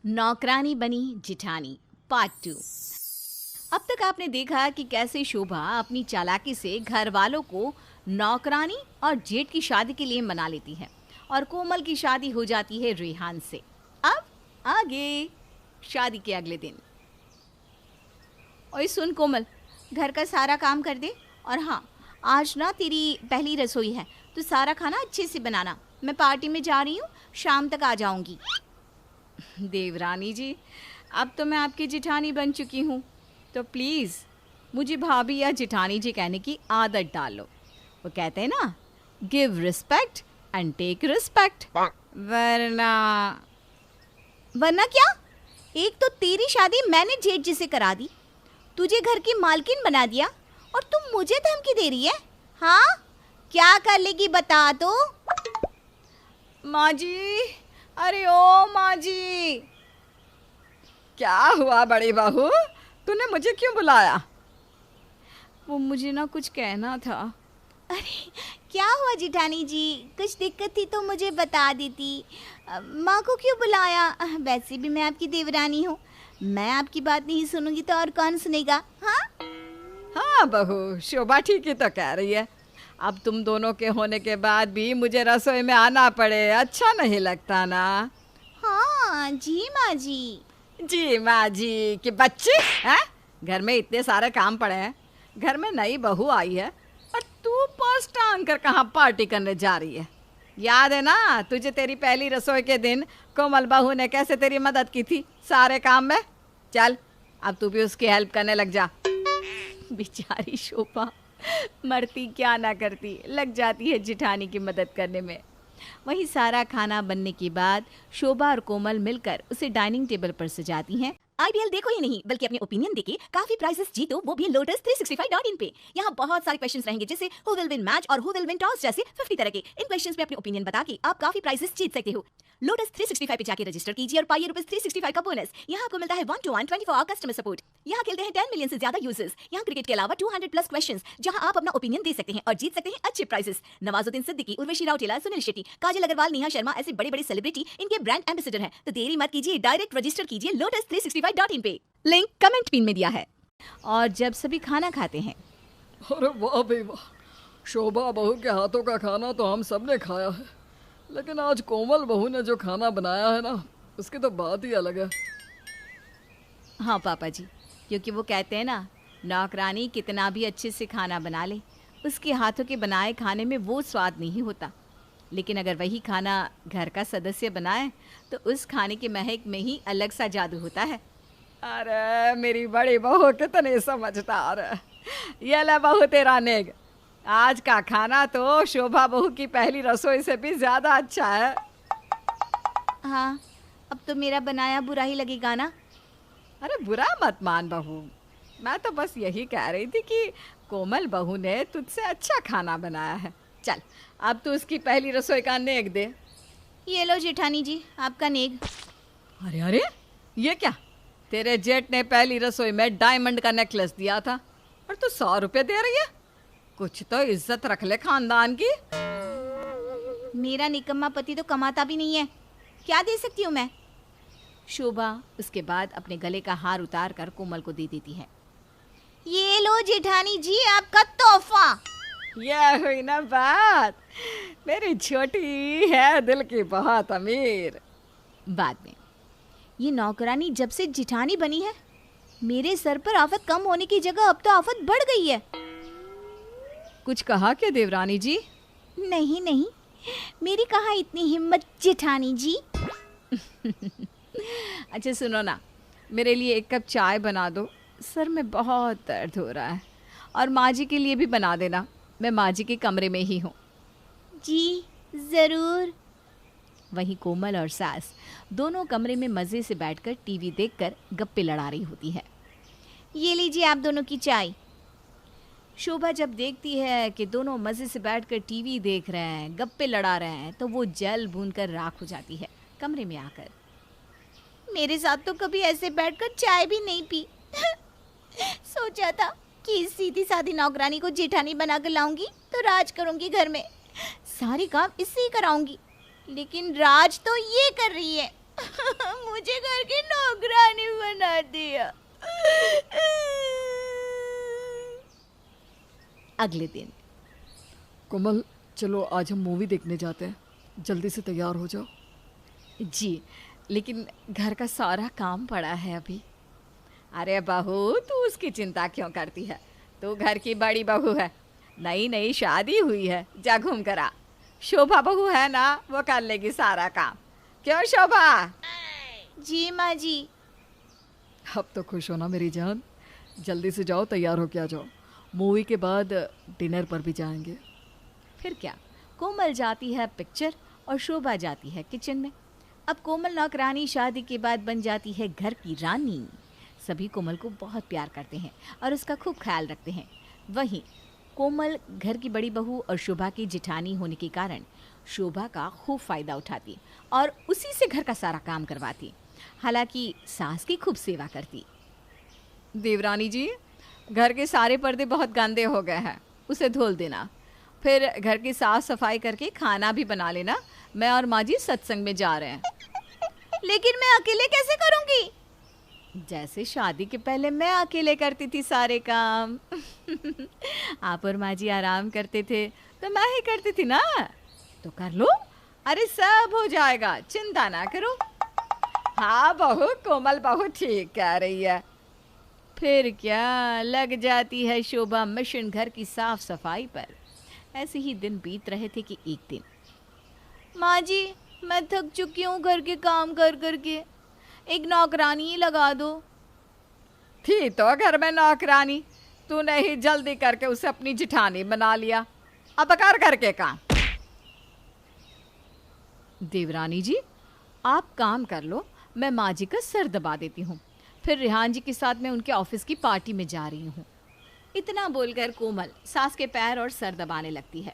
नौकरानी बनी जिठानी पार्ट 2। अब तक आपने देखा कि कैसे शोभा अपनी चालाकी से घर वालों को नौकरानी और जेठ की शादी के लिए मना लेती है और कोमल की शादी हो जाती है रेहान से। अब आगे शादी के अगले दिन। ओए सुन कोमल, घर का सारा काम कर दे और हाँ, आज ना तेरी पहली रसोई है तो सारा खाना अच्छे से बनाना। मैं पार्टी में जा रही हूँ, शाम तक आ जाऊंगी। देवरानी जी, अब तो मैं आपकी जिठानी बन चुकी हूँ, तो प्लीज़ मुझे भाभी या जिठानी जी कहने की आदत डाल लो। वो कहते हैं ना, give respect and take respect. वरना क्या? एक तो तेरी शादी मैंने जेठ जी से करा दी, तुझे घर की मालकिन बना दिया और तुम मुझे धमकी दे रही है। हाँ, क्या कर लेगी बता तो। माँ जी, अरे ओ माँ जी। क्या हुआ बड़ी बहू, तूने मुझे क्यों बुलाया? वो मुझे ना कुछ कहना था। अरे क्या हुआ जिठानी जी, कुछ दिक्कत थी तो मुझे बता देती। माँ को क्यों बुलाया? वैसे भी मैं आपकी देवरानी हूँ, मैं आपकी बात नहीं सुनूंगी तो और कौन सुनेगा? हाँ बहू, शोभा ठीक ही तो कह रही है। अब तुम दोनों के होने के बाद भी मुझे रसोई में आना पड़े, अच्छा नहीं लगता ना। हाँ जी माँ जी। जी माँ जी कि बच्चे हैं, घर में इतने सारे काम पड़े हैं, घर में नई बहू आई है और तू पर्स टांग कर कहाँ पार्टी करने जा रही है? याद है ना तुझे तेरी पहली रसोई के दिन कोमल बहू ने कैसे तेरी मदद की थी सारे काम में? चल अब तू भी उसकी हेल्प करने लग जा। बेचारी शोभा मरती क्या ना करती, लग जाती है जिठानी की मदद करने में। वहीं सारा खाना बनने के बाद शोभा और कोमल मिलकर उसे डाइनिंग टेबल पर सजाती हैं। आईपीएल देखो ही नहीं बल्कि अपने ओपिनियन देके काफी प्राइजेस जीतो, वो भी lotus365.in पे। यहाँ बहुत सारे क्वेश्चंस रहेंगे जैसे हु विल विन मैच और हु विल विन टॉस जैसे 50 तरह के। इन क्वेश्चंस में अपने ओपिनियन बता के आप काफी प्राइजेस जीत सकते हो। लोटस 365 पे जाके रजिस्टर कीजिए और पाइए रुपीज 365 का बोनस। यहाँ आपको मिलता है 1-to-1 24 आवर कस्टमर सपोर्ट। यहाँ खेलते हैं 10 मिलियन से ज्यादा यूजर्स। यहाँ क्रिकेट के अलावा 200 प्लस क्वेश्चंस जहाँ आप अपना ओपिनियन दे सकते हैं और जीत सकते हैं अच्छे प्राइजेस। नवाजुद्दीन सिद्दीकी, उर्वशी राउटेला, सुनील शेट्टी, काजल अग्रवाल, नेहा शर्मा ऐसे बड़े बड़े सेलिब्रिटी इनके ब्रांड एम्बेसडर हैं। तो देरी मत कीजिए, डायरेक्ट रजिस्टर कीजिए lotus365.in पे। लिंक कमेंट पिन में दिया है। और जब सभी खाना खाते हैं, अरे वाह भाई वाह, शोभा बहू के हाथों का खाना तो हम सब ने खाया है, लेकिन आज कोमल बहू ने जो खाना बनाया है ना, उसकी तो बात ही अलग है। हाँ पापा जी, क्योंकि वो कहते हैं ना, नौकरानी कितना भी अच्छे से खाना बना ले, उसके हाथों के बनाए खाने में वो स्वाद नहीं होता। लेकिन अगर वही खाना घर का सदस्य बनाए तो उस खाने के महक में ही अलग सा जादू होता है। अरे मेरी बड़ी बहू कितनी समझदार है। ये ले बहू तेरा नेग, आज का खाना तो शोभा बहू की पहली रसोई से भी ज्यादा अच्छा है। हाँ, अब तो मेरा बनाया बुरा ही लगेगा ना। अरे बुरा मत मान बहू, मैं तो बस यही कह रही थी कि कोमल बहू ने तुझसे अच्छा खाना बनाया है। चल अब तू उसकी पहली रसोई का नेग दे। ये लो जेठानी जी, आपका नेग। अरे अरे, ये क्या? तेरे जेठ ने पहली रसोई में डायमंड का नेकलेस दिया था और तू 100 रुपये दे रही है? कुछ तो इज्जत रख ले खानदान की। मेरा निकम्मा पति तो कमाता भी नहीं है, क्या दे सकती हूँ मैं? शोभा उसके बाद अपने गले का हार उतार कर कोमल को दे देती है। ये लो जेठानी जी, आपका तोहफा। यह हुई ना बात, मेरी छोटी है दिल की बहुत अमीर। बाद में, ये नौकरानी जब से जिठानी बनी है, मेरे सर पर आफत कम होने की जगह अब तो आफत बढ़ गई है। कुछ कहा क्या देवरानी जी? नहीं नहीं, मेरी कहाँ इतनी हिम्मत जेठानी जी। अच्छा सुनो ना, मेरे लिए 1 कप चाय बना दो, सर में बहुत दर्द हो रहा है। और माँ जी के लिए भी बना देना, मैं माँ जी के कमरे में ही हूँ। जी ज़रूर। वहीं कोमल और सास दोनों कमरे में मज़े से बैठकर टीवी देखकर गप्पे लड़ा रही होती है। ये लीजिए आप दोनों की चाय। शोभा जब देखती है कि दोनों मज़े से बैठकर टीवी देख रहे हैं, गप्पे लड़ा रहे हैं, तो वो जल भून कर राख हो जाती है कमरे में आकर। मेरे साथ तो कभी ऐसे बैठकर चाय भी नहीं पी। सोचा था कि सीधी सादी नौकरानी को जेठानी बनाकर लाऊंगी तो राज करूंगी घर में, सारे काम इससे ही कराऊंगी, लेकिन राज तो ये कर रही है। मुझे घर की नौकरानी बना दिया। अगले दिन। कोमल, चलो आज हम मूवी देखने जाते हैं, जल्दी से तैयार हो जाओ। जी, लेकिन घर का सारा काम पड़ा है अभी। अरे बहू, तू उसकी चिंता क्यों करती है? तू घर की बड़ी बहू है, नई नई शादी हुई है, जा घूम कर आ। शोभा बहू है ना, वो कर लेगी सारा काम। क्यों शोभा? जी माँ जी। अब तो खुश हो ना मेरी जान? जल्दी से जाओ, तैयार हो के आ जाओ। मूवी के बाद डिनर पर भी जाएंगे। फिर क्या, कोमल जाती है पिक्चर और शोभा जाती है किचन में। अब कोमल नौकरानी शादी के बाद बन जाती है घर की रानी। सभी कोमल को बहुत प्यार करते हैं और उसका खूब ख्याल रखते हैं। वहीं कोमल घर की बड़ी बहू और शोभा की जिठानी होने के कारण शोभा का खूब फायदा उठाती और उसी से घर का सारा काम करवाती। हालांकि सास की खूब सेवा करती। देवरानी जी, घर के सारे पर्दे बहुत गंदे हो गए हैं, उसे धुल देना। फिर घर की साफ सफाई करके खाना भी बना लेना। मैं और माँ जी सत्संग में जा रहे हैं। लेकिन मैं अकेले कैसे करूंगी? जैसे शादी के पहले मैं अकेले करती थी सारे काम। आप और माँ जी आराम करते थे तो मैं ही करती थी ना, तो कर लो। अरे सब हो जाएगा, चिंता ना करो। हाँ बहू, कोमल बहू ठीक कह रही है। फिर क्या, लग जाती है शोभा मिशन घर की साफ सफाई पर। ऐसे ही दिन बीत रहे थे कि एक दिन, माँ जी मैं थक चुकी हूँ घर के काम कर करके, एक नौकरानी ही लगा दो। थी तो घर में नौकरानी, तूने ही जल्दी करके उसे अपनी जिठानी बना लिया। अब कर करके काम। देवरानी जी, आप काम कर लो, मैं माँ जी का सर दबा देती हूँ। फिर रेहान जी के साथ मैं उनके ऑफिस की पार्टी में जा रही हूँ। इतना बोलकर कोमल सास के पैर और सर दबाने लगती है।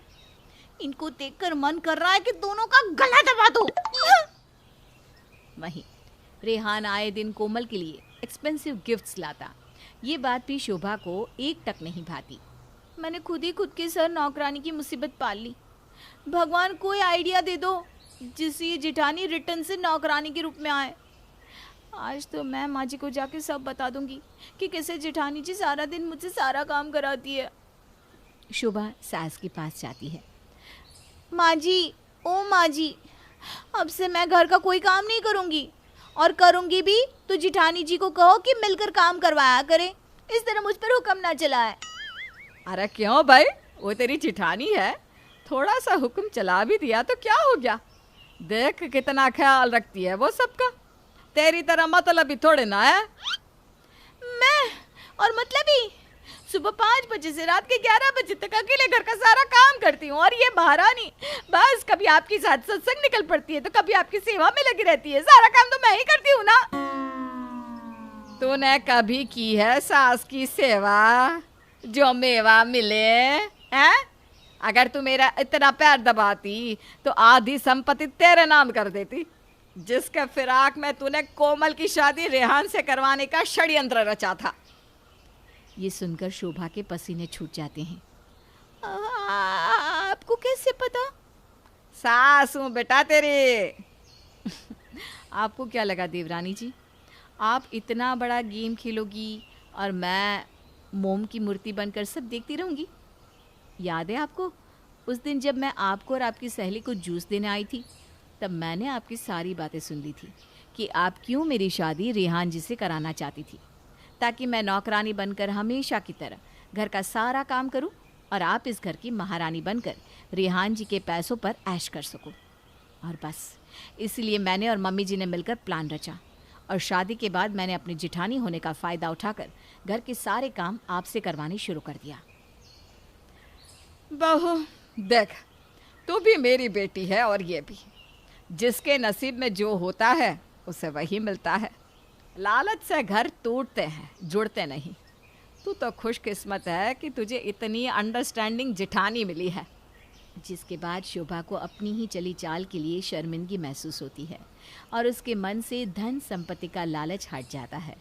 इनको देखकर मन कर रहा है कि दोनों का गला दबा दो। वहीं रेहान आए दिन कोमल के लिए एक्सपेंसिव गिफ्ट्स लाता। ये बात भी शोभा को एक टक नहीं भाती। मैंने खुद ही खुद के सर नौकरानी की मुसीबत पाल ली। भगवान कोई आइडिया दे दो जिससे ये जिठानी रिटर्न से नौकरानी के रूप में आए। आज तो मैं माँ जी को जाके सब बता दूंगी कि कैसे जिठानी जी सारा दिन मुझसे सारा काम कराती है। शोभा सास के पास जाती है। माँ जी, ओ माँ जी, अब से मैं घर का कोई काम नहीं करूंगी, और करूंगी भी तो जिठानी जी को कहो कि मिलकर काम करवाया करे, इस तरह मुझ पर हुक्म ना चलाए। अरे क्यों भाई, वो तेरी जिठानी है, थोड़ा सा हुक्म चला भी दिया तो क्या हो गया? देख कितना ख्याल रखती है वो सबका, तेरी तरह मतलब ही थोड़े ना है। मैं और मतलब ही सुबह 5 बजे से रात के 11 बजे तक अकेले घर का सारा काम करती हूँ, और ये महारानी बस कभी आपकी साथ सत्संग निकल पड़ती है तो कभी आपकी सेवा में लगी रहती है। सारा काम तो मैं ही करती हूँ ना। तूने कभी की है सास की सेवा जो मेवा मिले हैं? अगर तू मेरा इतना पैर दबाती तो आधी संपत्ति तेरे नाम कर देती, जिसके फिराक में तूने कोमल की शादी रेहान से करवाने का षड्यंत्र रचा था। ये सुनकर शोभा के पसीने छूट जाते हैं। आपको कैसे पता? सास हूँ बेटा तेरी। आपको क्या लगा देवरानी जी, आप इतना बड़ा गेम खेलोगी और मैं मोम की मूर्ति बनकर सब देखती रहूंगी? याद है आपको उस दिन जब मैं आपको और आपकी सहेली को जूस देने आई थी, तब मैंने आपकी सारी बातें सुन ली थी कि आप क्यों मेरी शादी रेहान जी से कराना चाहती थी, ताकि मैं नौकरानी बनकर हमेशा की तरह घर का सारा काम करूं और आप इस घर की महारानी बनकर रेहान जी के पैसों पर ऐश कर सको। और बस इसलिए मैंने और मम्मी जी ने मिलकर प्लान रचा, और शादी के बाद मैंने अपनी जिठानी होने का फ़ायदा उठाकर घर के सारे काम आपसे करवाने शुरू कर दिया। बहू देख, तू भी मेरी बेटी है और ये भी, जिसके नसीब में जो होता है उसे वही मिलता है। लालच से घर टूटते हैं, जुड़ते नहीं। तू तो खुशकिस्मत है कि तुझे इतनी अंडरस्टैंडिंग जिठानी मिली है। जिसके बाद शोभा को अपनी ही चली चाल के लिए शर्मिंदगी महसूस होती है और उसके मन से धन संपत्ति का लालच हट जाता है।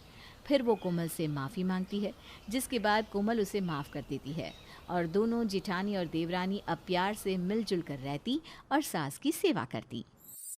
फिर वो कोमल से माफ़ी मांगती है, जिसके बाद कोमल उसे माफ़ कर देती है और दोनों जिठानी और देवरानी अब प्यार से मिलजुल कर रहती और सास की सेवा करती।